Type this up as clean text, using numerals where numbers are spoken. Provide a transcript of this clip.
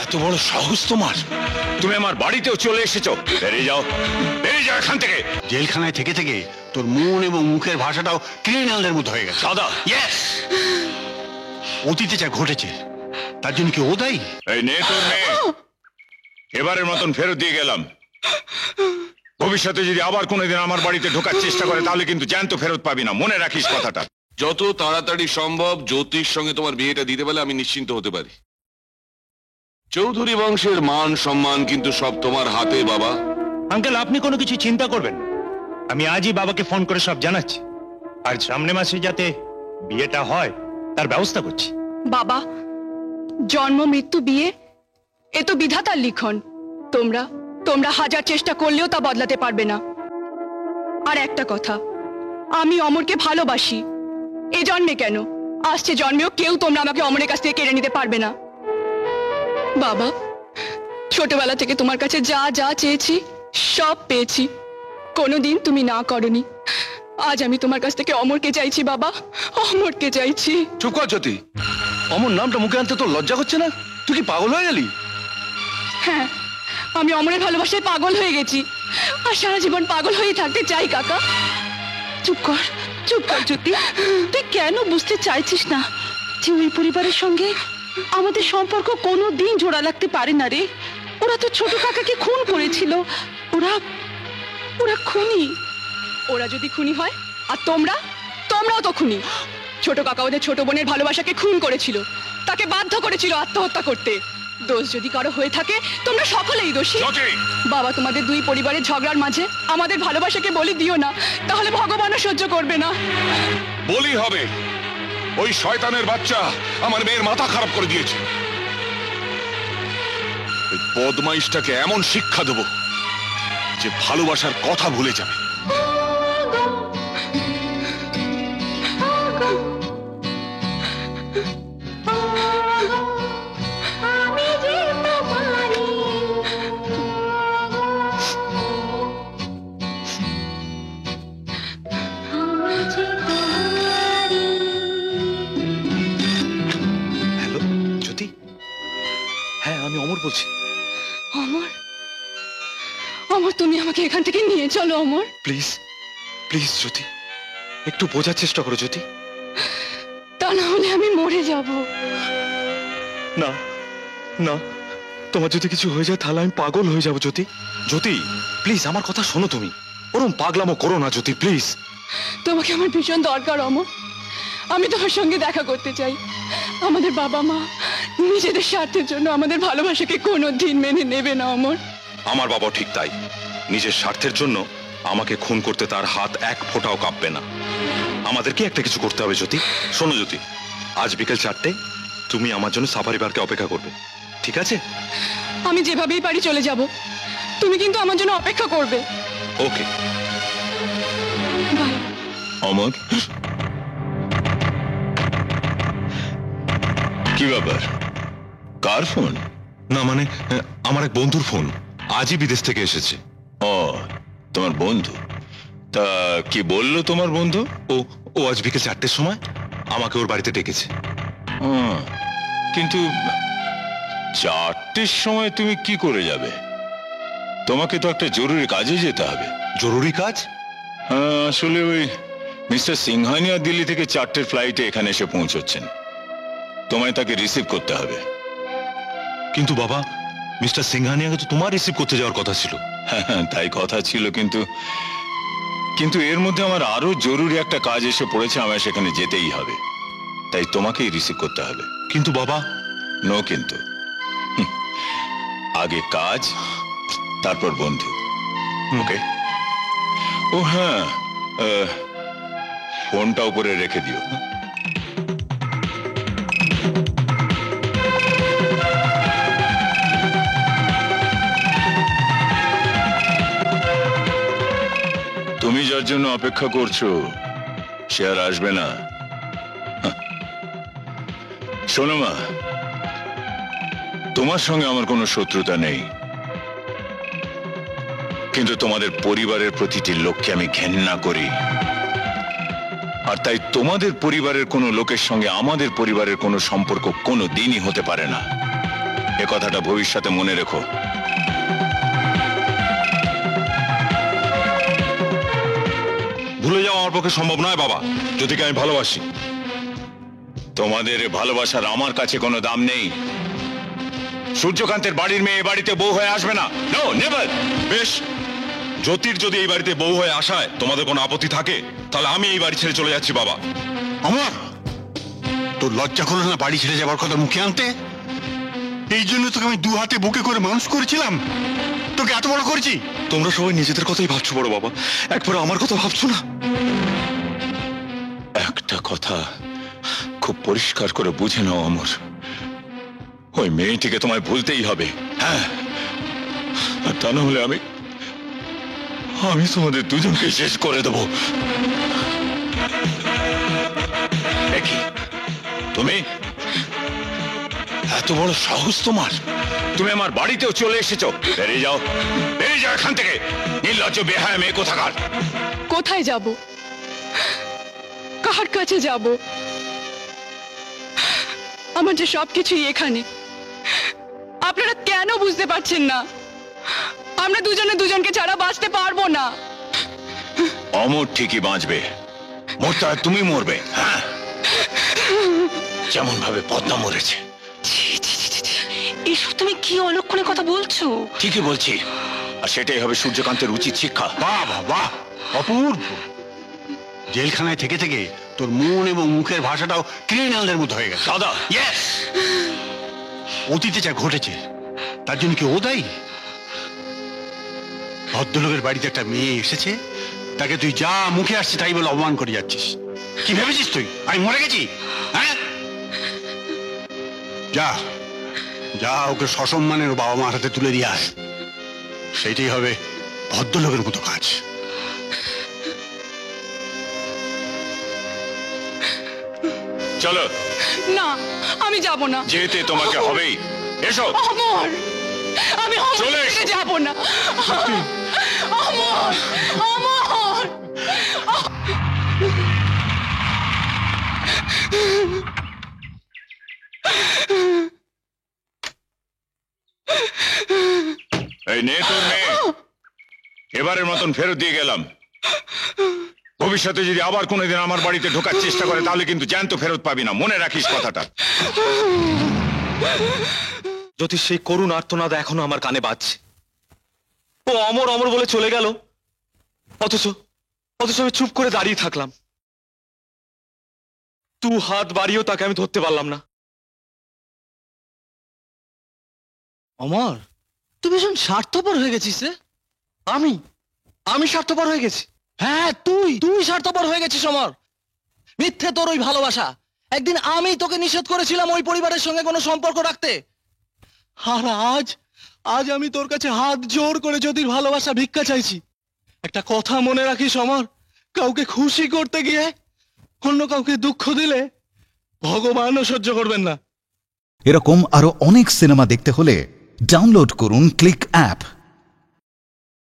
এত বড় সাহস তোমার! তুমি আমার বাড়িতেও চলে এসেছো। বেরিয়ে যাও, বেরিয়ে যাও এখান থেকে। জেলখানায় থেকে থেকে তোর মন এবং মুখের ভাষাটাও ক্রিমিনালদের মতো হয়ে গেছে। দাদা, ইয়েস, অতীতে যা ঘটেছে তার জন্য কি ও দায়ী? এই নে তোর মেয়ে, এবারের মতন ফেরত দিয়ে গেলাম। ভবিষ্যতে যদি আবার কোনোদিন আমার বাড়িতে ঢোকার চেষ্টা করে তাহলে কিন্তু জ্যান্ত ফেরত পাবি না, মনে রাখিস কথাটা। যত তাড়াতাড়ি সম্ভব জ্যোতির সঙ্গে তোমার বিয়েটা দিতে পারলে আমি নিশ্চিন্ত হতে পারি। চৌধুরী বংশের মান সম্মান কিন্তু সব তোমার হাতে বাবা। আঙ্কেল, আপনি কোনো কিছু চিন্তা করবেন না। আমি আজই বাবাকে ফোন করে সব জানাচ্ছি, আর সামনে মাসে যাতে বিয়েটা হয় তার ব্যবস্থা করছি। বাবা, জন্ম মৃত্যু বিয়ে এ তো বিধাতার লিখন। তোমরা তোমরা হাজার চেষ্টা করলেও তা বদলাতে পারবে না। আর একটা কথা, আমি অমরকে ভালোবাসি। এ জন্মে কেন, আসছে জন্মেও কেউ তোমরা আমাকে অমরের কাছ থেকে কেড়ে নিতে পারবে না। বাবা, ছোটবেলা থেকে তোমার কাছে যা যা চেয়েছি সব পেয়েছি, কোনোদিন তুমি না করনি। আজ আমি তোমার কাছ থেকে অমরকে চাইছি বাবা, অমরকে চাইছি। চুপ কর জ্যোতি, অমর নামটা মুখে আনতে তোর লজ্জা হচ্ছে না? তুই কি পাগল হয়ে গেলি? হ্যাঁ, আমি অমরের ভালোবাসায় পাগল হয়ে গেছি, আর সারা জীবন পাগল হয়ে থাকতে চাই কাকা। চুপ কর, চুপ কর জ্যোতি। তুই কেন বুঝতে চাইছিস না যে ওই পরিবারের সঙ্গে আমাদের সম্পর্ক কোনো দিন জোড়া লাগতে পারে না রে? ওরা তো ছোট কাকাকে খুন করেছিল। ওরা ওরা খুনি। ওরা যদি খুনি হয়, আর তোমরাও তো খুনি। ছোট কাকা ওদের ছোট বোনের ভালোবাসাকে খুন করেছিল, তাকে বাধ্য করেছিল আত্মহত্যা করতে। দোষ যদি কারো হয়ে থাকে তোমরা সকলেই দোষী। বাবা, তোমাদের দুই পরিবারের ঝগড়ার মাঝে আমাদের ভালোবাসাকে বলি দিও না, তাহলে ভগবানও সহ্য করবে না। বলি হবে? ওই শয়তানের বাচ্চা আমার মেয়ের মাথা খারাপ করে দিয়েছে। ওই বদমাইশটাকে এমন শিক্ষা দেব যে ভালোবাসার কথা ভুলে যাবে। হ্যালো জ্যোতি, হ্যাঁ আমি অমর বলছি। অমর, অমর তুমি আমাকে এখান থেকে নিয়ে চলো অমর। প্লিজ প্লিজ জ্যোতি, একটু বোঝার চেষ্টা করো জ্যোতি। তা না হলে আমি মরে যাব। না না, তোমার যদি কিছু হয়ে যায় তাহলে আমি পাগল হয়ে যাবো জ্যোতি। জ্যোতি প্লিজ আমার কথা শোনো, তুমি ওরম পাগলামো করো না জ্যোতি, প্লিজ। তোমাকে আমার ভীষণ দরকার অমর, আমি তোমার সঙ্গে দেখা করতে চাই। আমাদের বাবা মা নিজেদের স্বার্থের জন্য আমাদের ভালোবাসাকে কোনোদিন মেনে নেবে না অমর। আমার বাবা ঠিক তাই, নিজের স্বার্থের জন্য আমাকে খুন করতে তার হাত এক ফোঁটাও কাঁপবে না। আমাদেরকে একটা কিছু করতে হবে জ্যোতি। শোনো জ্যোতি, আজ বিকেল 4টে তুমি আমার জন্য সাফারি পার্কে অপেক্ষা করবে, ঠিক আছে? আমি যেভাবেই পারি চলে যাব, তুমি কিন্তু আমার জন্য অপেক্ষা করবে। ওকে। বাই। অমর, কি ব্যাপার, কার ফোন? না মানে আমার এক বন্ধুর ফোন, আজই বিদেশ থেকে এসেছে। ও, তোমার বন্ধু? তা কি বললো তোমার বন্ধু? ও ও আজ বিকেল 4টের সময় আমাকে ওর বাড়িতে ডেকেছে। কিন্তু 4টের সময় তুমি কি করে যাবে? তোমাকে তো একটা জরুরি কাজে যেতে হবে। জরুরি কাজ? আসলে ওই মিস্টার সিংহানিয়া দিল্লি থেকে 4টের ফ্লাইটে এখানে এসে পৌঁছচ্ছেন, তোমায় তাকে রিসিভ করতে হবে। কিন্তু বাবা, মিস্টার সিংহানিয়াকে তো তোমার রিসিভ করতে যাওয়ার কথা ছিল। হ্যাঁ, তাই কথা ছিল, কিন্তু এর মধ্যে আমার আরো জরুরি একটা কাজ এসে পড়েছে, আমায় সেখানে যেতেই হবে, তাই তোমাকেই রিসিভ করতে হবে। কিন্তু বাবা। নো কিন্তু, আগে কাজ তারপর বন্ধু। ওকে? ও হ্যাঁ, ফোনটা উপরে রেখে দিও। তুমি যার জন্য অপেক্ষা করছো সে আর আসবে না। শোনো মা, তোমার সঙ্গে আমার কোনো শত্রুতা নেই, কিন্তু তোমাদের পরিবারের প্রতিটি লোককে আমি ঘেন্না করি, আর তাই তোমাদের পরিবারের কোনো লোকের সঙ্গে আমাদের পরিবারের কোনো সম্পর্ক কোনো দিনই হতে পারে না। এ কথাটা ভবিষ্যতে মনে রেখো। ভুলে যাওয়া আমার পক্ষে সম্ভব নয় বাবা, জ্যোতিকে আমি ভালোবাসি। তোমাদের ভালোবাসার আমার কাছে কোনো দাম নেই। সূর্যকান্তের বাড়ির মেয়ে এ বাড়িতে বউ হয়ে আসবে না। No, never. বেশ, জ্যোতির যদি এই বাড়িতে বউ হয়ে আসায় তোমাদের কোনো আপত্তি থাকে, তাহলে আমি এই বাড়ি ছেড়ে চলে যাচ্ছি বাবা। অমর, তোর লজ্জা করলো না বাড়ি ছেড়ে যাবার কথা মুখে আনতে? এই জন্য তোকে আমি দু হাতে বুকে করে মানুষ করেছিলাম, তোকে এত বড় করেছি। তোমরা সবাই নিজেদের কথাই ভাবছো বড় বাবা, একবার আমার কথা ভাবছো না? একটা কথা খুব পরিষ্কার করে বুঝে নাও অমর, ওই মেয়েটিকে তোমায় ভুলতেই হবে। হ্যাঁ, আর তা না হলে আমি তোমাদের দুজনকে শেষ করে দেবো। দেখি, তুমি এত বড় সাহস তোমার, তুমি আমার বাড়িতেও চলে এসেছো। বেরিয়ে যাও, বেরিয়ে যাও এখান থেকে, নির্লজ্জ বেহায়া মেয়ে কোথাকার। কোথায় যাব? কার কাছে যাব? আমার যে সবকিছুই এখানে। আপনারা কেন বুঝতে পারছেন না? আমরা দুজনে দুজনকে ছাড়া বাঁচতে পারবো না। অমর ঠিকই বাঁচবে, মরতে হয় তুমি মরবে। হ্যাঁ, যেমন ভাবে পদ্মা মরেছে। এসব তুমি কি অলক্ষণে কথা বলছো? ঠিকই বলছি, আর সেটাই হবে সূর্যকান্তের উচিত শিক্ষা। বাহ বাহ বাহ, অপূর্ব। জেলখানায় থেকে থেকে তোর মন এবং মুখের ভাষাটাও ক্রিমিনালদের মতো হয়ে গেছে। দাদা, ইয়েস, অতীতে যা ঘটেছে তার জন্য কি ও দায়ী? ভদ্রলোকের বাড়িতে একটা মেয়ে এসেছে, তাকে তুই যা মুখে আসছে তাই বলে অপমান করে যাচ্ছিস। কি ভেবেছিস তুই আমি মরে গেছি? হ্যাঁ, যা যা, ওকে সসম্মানের ওর বাবা মার হাতে তুলে দিয়ে আয়, সেইটাই হবে ভদ্রলোকের মতো কাজ। চলো। না, আমি যাব না। যেতে তোমাকে হবেই। এসো। অমর, আমি চলে অমর এসো। থেকে যাব না। অমর, অমর। এই নে তোর মেয়ে, এবারের মতন ফেরত দিয়ে গেলাম। ভবিষ্যতে যদি আবার কোনোদিন আমার বাড়িতে ঢোকার চেষ্টা করে তাহলে কিন্তু জ্যান্ত ফেরত পাবি না, মনে রাখিস কথাটা। যদি সেই করুণ আর্তনাদ এখনো আমার কানে বাজছে। ও অমর অমর বলে চলে গেল, অথচ আমি চুপ করে দাঁড়িয়ে থাকলাম। তু হাত বাড়িয়েও তাকে আমি ধরতে পারলাম না। অমর, তুই ভীষণ স্বার্থপর হয়ে গেছিস রে। আমি স্বার্থপর হয়ে গেছি? হ্যাঁ, তুই স্বার্থপর হয়ে গেছিস অমর। মিথ্যে তোর ওই ভালোবাসা। একদিন আমি তোকে নিষেধ করেছিলাম ওই পরিবারের সঙ্গে কোনো সম্পর্ক রাখতে, আর আজ আমি তোর কাছে হাত জোর করে জ্যোতির ভালোবাসা ভিক্ষা চাইছি। একটা কথা মনে রাখিস অমর, কাউকে খুশি করতে গিয়ে অন্য কাউকে দুঃখ দিলে ভগবানও সহ্য করবেন না। এরকম আরো অনেক সিনেমা দেখতে হলে ডাউনলোড করুন ক্লিক অ্যাপ।